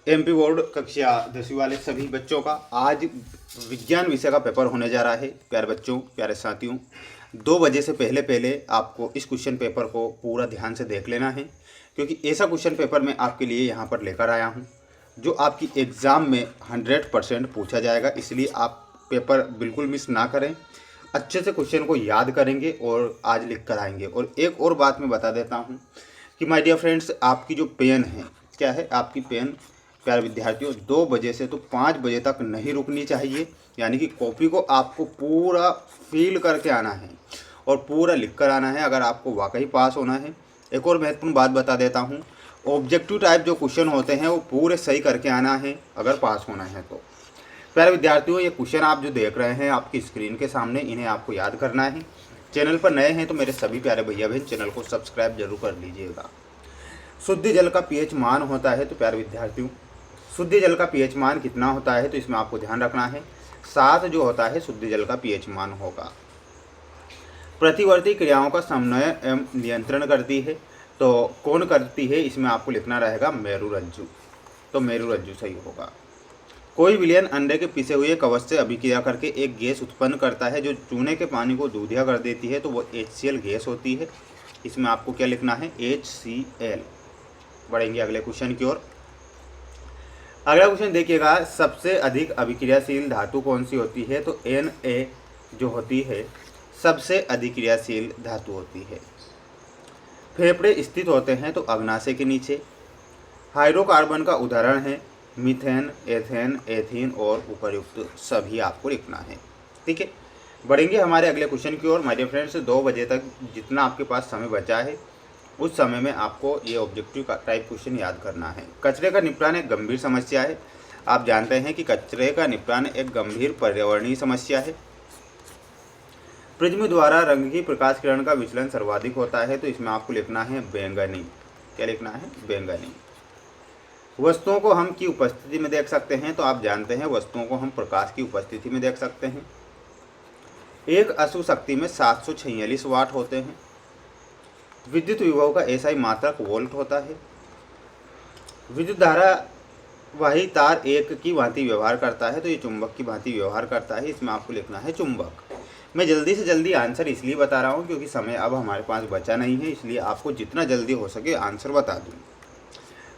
MP board कक्षा 10वीं वाले सभी बच्चों का आज विज्ञान विषय का पेपर होने जा रहा है। प्यारे बच्चों, प्यारे साथियों, 2 बजे से पहले पहले आपको इस क्वेश्चन पेपर को पूरा ध्यान से देख लेना है, क्योंकि ऐसा क्वेश्चन पेपर मैं आपके लिए यहाँ पर लेकर आया हूँ जो आपकी एग्ज़ाम में 100% पूछा जाएगा। इसलिए आप पेपर बिल्कुल मिस ना करें, अच्छे से क्वेश्चन को याद करेंगे और आज लिख कर आएंगे। और एक और बात मैं बता देता हूँ कि माय डियर फ्रेंड्स, आपकी जो पेन है, क्या है आपकी पेन, प्यारे विद्यार्थियों, 2 बजे से तो 5 बजे तक नहीं रुकनी चाहिए। यानी कि कॉपी को आपको पूरा फील करके आना है और पूरा लिख कर आना है अगर आपको वाकई पास होना है। एक और महत्वपूर्ण बात बता देता हूँ, ऑब्जेक्टिव टाइप जो क्वेश्चन होते हैं वो पूरे सही करके आना है अगर पास होना है तो। प्यारे विद्यार्थियों, ये क्वेश्चन आप जो देख रहे हैं आपकी स्क्रीन के सामने, इन्हें आपको याद करना है। चैनल पर नए हैं तो मेरे सभी प्यारे भैया बहन चैनल को सब्सक्राइब जरूर कर लीजिएगा। शुद्ध जल का पीएच मान होता है, तो प्यारे विद्यार्थियों शुद्ध जल का पीएच मान कितना होता है, तो इसमें आपको ध्यान रखना है 7 जो होता है शुद्ध जल का पीएच मान होगा। प्रतिवर्ती क्रियाओं का समन्वय एवं नियंत्रण करती है, तो कौन करती है, इसमें आपको लिखना रहेगा मेरुरज्जु। तो मेरुरज्जु सही होगा। कोई विलयन अंडे के पिसे हुए कवच से अभिक्रिया करके एक गैस उत्पन्न करता है जो चूने के पानी को दूधिया कर देती है, तो वो HCl गैस होती है। इसमें आपको क्या लिखना है, HCl। बढ़ेंगे अगले क्वेश्चन की ओर। अगला क्वेश्चन देखिएगा, सबसे अधिक अभिक्रियाशील धातु कौन सी होती है, तो Na जो होती है सबसे अधिक क्रियाशील धातु होती है। फेफड़े स्थित होते हैं तो अग्नाशय के नीचे। हाइड्रोकार्बन का उदाहरण है मीथेन, एथेन, एथीन और उपर्युक्त सभी आपको लिखना है। ठीक है, बढ़ेंगे हमारे अगले क्वेश्चन की ओर। माय डियर फ्रेंड्स, 2 बजे तक जितना आपके पास समय बचा है उस समय में आपको ये ऑब्जेक्टिव टाइप क्वेश्चन याद करना है। कचरे का निपटान एक गंभीर समस्या है। आप जानते हैं कि कचरे का निपटान एक गंभीर पर्यावरणीय समस्या है। प्रिज्म द्वारा रंग की प्रकाश किरण का विचलन सर्वाधिक होता है, तो इसमें आपको लिखना है बैंगनी। क्या लिखना है, बैंगनी। वस्तुओं को हम की उपस्थिति में देख सकते हैं, तो आप जानते हैं वस्तुओं को हम प्रकाश की उपस्थिति में देख सकते हैं। एक अशु शक्ति में 746 वाट होते हैं। विद्युत विभव का एसआई मात्रक वोल्ट होता है। विद्युत धारा वही तार एक की भांति व्यवहार करता है, तो ये चुंबक की भांति व्यवहार करता है। इसमें आपको लिखना है चुंबक। मैं जल्दी से जल्दी आंसर इसलिए बता रहा हूँ क्योंकि समय अब हमारे पास बचा नहीं है, इसलिए आपको जितना जल्दी हो सके आंसर बता दूँ।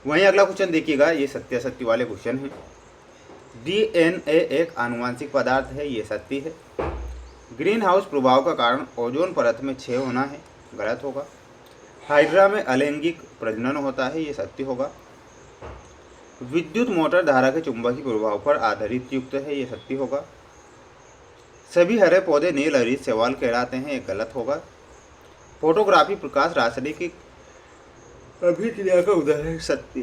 वहीं अगला क्वेश्चन देखिएगा, ये सत्यासत्य वाले क्वेश्चन हैं। DNA एक आनुवांशिक पदार्थ है, ये सत्य है। ग्रीन हाउस प्रभाव का कारण ओजोन परत में क्षय होना है, गलत होगा। हाइड्रा में अलैंगिक प्रजनन होता है, ये सत्य होगा। विद्युत मोटर धारा के चुंबकीय प्रभाव पर आधारित युक्त है, ये सत्य होगा। सभी हरे पौधे नील हरित शैवाल कहलाते हैं, ये गलत होगा। फोटोग्राफी प्रकाश रासायनिक की अभिक्रिया का उदाहरण सत्य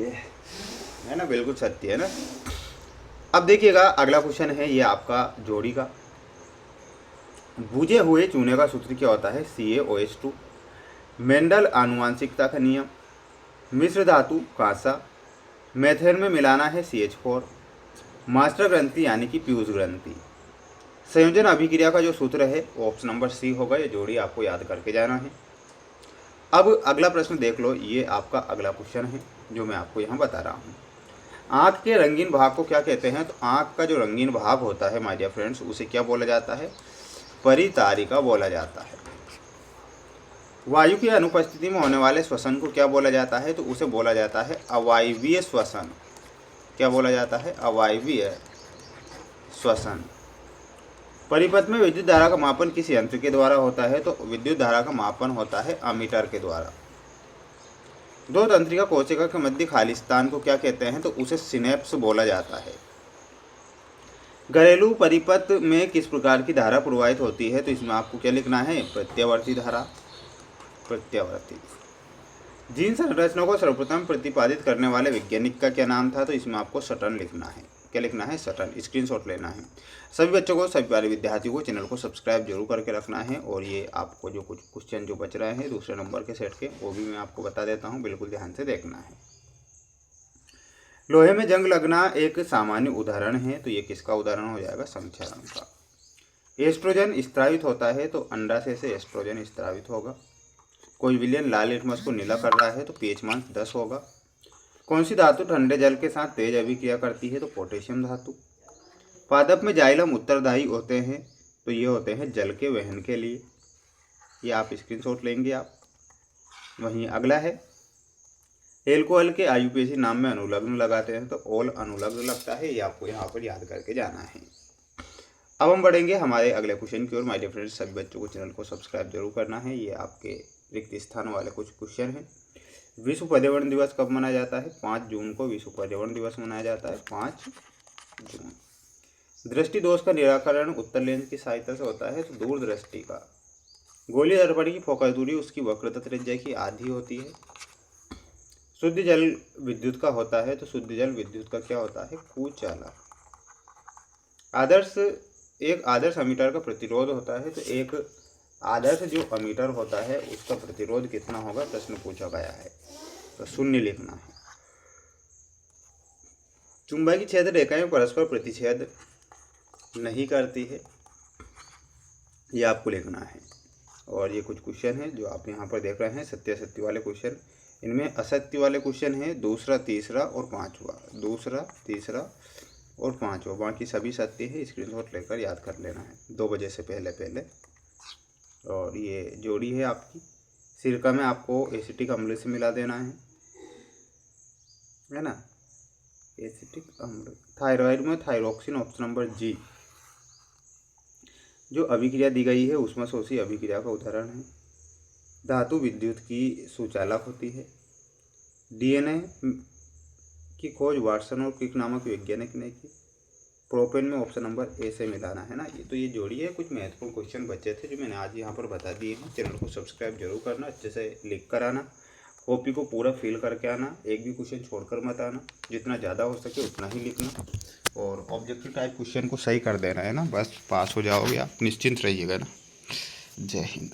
है ना, बिल्कुल सत्य है ना। अब देखिएगा अगला क्वेश्चन है ये आपका जोड़ी का। बुझे हुए चूने का सूत्र क्या होता है, CaOH2। मेंडल आनुवांशिकता का नियम। मिश्र धातु कांसा। मेथेन में मिलाना है CH4। मास्टर ग्रंथि यानी कि पीयूष ग्रंथि। संयोजन अभिक्रिया का जो सूत्र है वो ऑप्शन नंबर C होगा। ये जोड़ी आपको याद करके जाना है। अब अगला प्रश्न देख लो, ये आपका अगला क्वेश्चन है जो मैं आपको यहाँ बता रहा हूँ। आँख के रंगीन भाग को क्या कहते हैं, तो आँख का जो रंगीन भाग होता है माय डियर फ्रेंड्स, उसे क्या बोला जाता है, परितारिका बोला जाता है। वायु की अनुपस्थिति में होने वाले श्वसन को क्या बोला जाता है, तो उसे बोला जाता है अवायवीय श्वसन। क्या बोला जाता है, अवायवीय श्वसन। परिपथ में विद्युत धारा का मापन किस यंत्र के द्वारा होता है, तो विद्युत धारा का मापन होता है अमीटर के द्वारा। दो तंत्रिका कोशिका के मध्य खाली स्थान को क्या कहते हैं, तो उसे सिनेप्स बोला जाता है। घरेलू परिपथ में किस प्रकार की धारा प्रवाहित होती है, तो इसमें आपको क्या लिखना है, प्रत्यावर्ती धारा। प्रत्यावर्ती। जीन संरचना को सर्वप्रथम प्रतिपादित करने वाले वैज्ञानिक का क्या नाम था, तो इसमें आपको सटन लिखना है। क्या लिखना है, सटन। स्क्रीनशॉट लेना है। सभी बच्चों को, सभी प्यारे विद्यार्थियों को चैनल को सब्सक्राइब जरूर करके रखना है। और ये आपको जो कुछ क्वेश्चन जो बच रहे हैं दूसरे नंबर के सेट के, वो भी मैं आपको बता देता हूँ, बिल्कुल ध्यान से देखना है। लोहे में जंग लगना एक सामान्य उदाहरण है, तो ये किसका उदाहरण हो जाएगा, संक्षारण का। एस्ट्रोजन स्त्रावित होता है, तो अंडाशय से एस्ट्रोजन स्त्रावित होगा। कोई विलयन लाल लिटमस को नीला कर रहा है, तो पीएच मान 10 होगा। कौन सी धातु ठंडे जल के साथ तेज अभिक्रिया करती है? तो पोटेशियम धातु। पादप में जाइलम उत्तरदायी होते हैं, तो ये होते हैं जल के वहन के लिए। ये आप स्क्रीनशॉट लेंगे आप। वहीं अगला है, एल्कोहल के आयुपेशी नाम में अनुलग्न लगाते हैं, तो ओल अनुलग्न लगता है। ये आपको यहाँ पर याद करके जाना है। अब हम बढ़ेंगे हमारे अगले क्वेश्चन की ओर। माय डियर फ्रेंड्स, सभी बच्चों को चैनल को सब्सक्राइब जरूर करना है। ये आपके रिक्त स्थान वाले कुछ क्वेश्चन हैं। विश्व पर्यावरण दिवस कब मनाया जाता है? 5 जून को विश्व पर्यावरण दिवस मनाया जाता है, 5 जून। दृष्टि दोष का निराकरण उत्तर लेंस की सहायता से होता है, तो दूरदृष्टि का। गोलीय दर्पण की फोकस दूरी उसकी वक्रता त्रिज्या की आधी होती है। शुद्ध जल विद्युत का होता है, तो शुद्ध जल विद्युत का क्या होता है? कुचालक। एक आदर्श अमीटर का प्रतिरोध होता है, तो एक आदर्श जो अमीटर होता है उसका प्रतिरोध कितना होगा? प्रश्न पूछा गया है, तो 0 लिखना है। चुंबकीय क्षेत्र रेखाएं परस्पर प्रतिच्छेद नहीं करती है, ये आपको लिखना है। और ये कुछ क्वेश्चन है जो आप यहाँ पर देख रहे हैं, सत्य असत्य वाले क्वेश्चन। इनमें असत्य वाले क्वेश्चन है दूसरा, तीसरा और पांचवा। दूसरा, तीसरा और पांचवा, बाकी सभी सत्य है। स्क्रीनशॉट लेकर याद कर लेना है 2 बजे से पहले। और ये जोड़ी है आपकी। सिरका में आपको एसिटिक अम्ल से मिला देना है ना, एसिटिक अम्ल। थायराइड में थायरोक्सिन, ऑप्शन नंबर जी। जो अभिक्रिया दी गई है ऊष्माशोषी अभिक्रिया का उदाहरण है। धातु विद्युत की सुचालक होती है। डीएनए की खोज वाटसन और क्रिक नामक वैज्ञानिक ने की। प्रोपेन में ऑप्शन नंबर ए से मिलाना है ना। ये तो ये जोड़ी है। कुछ महत्वपूर्ण क्वेश्चन बचे थे जो मैंने आज यहाँ पर बता दिए हैं। चैनल को सब्सक्राइब जरूर करना, अच्छे से लिख कर आना, कॉपी को पूरा फिल करके आना, एक भी क्वेश्चन छोड़कर मत आना। जितना ज़्यादा हो सके उतना ही लिखना और ऑब्जेक्टिव टाइप क्वेश्चन को सही कर देना है ना, बस पास हो जाओगे आप, निश्चिंत रहिएगा ना। जय हिंद।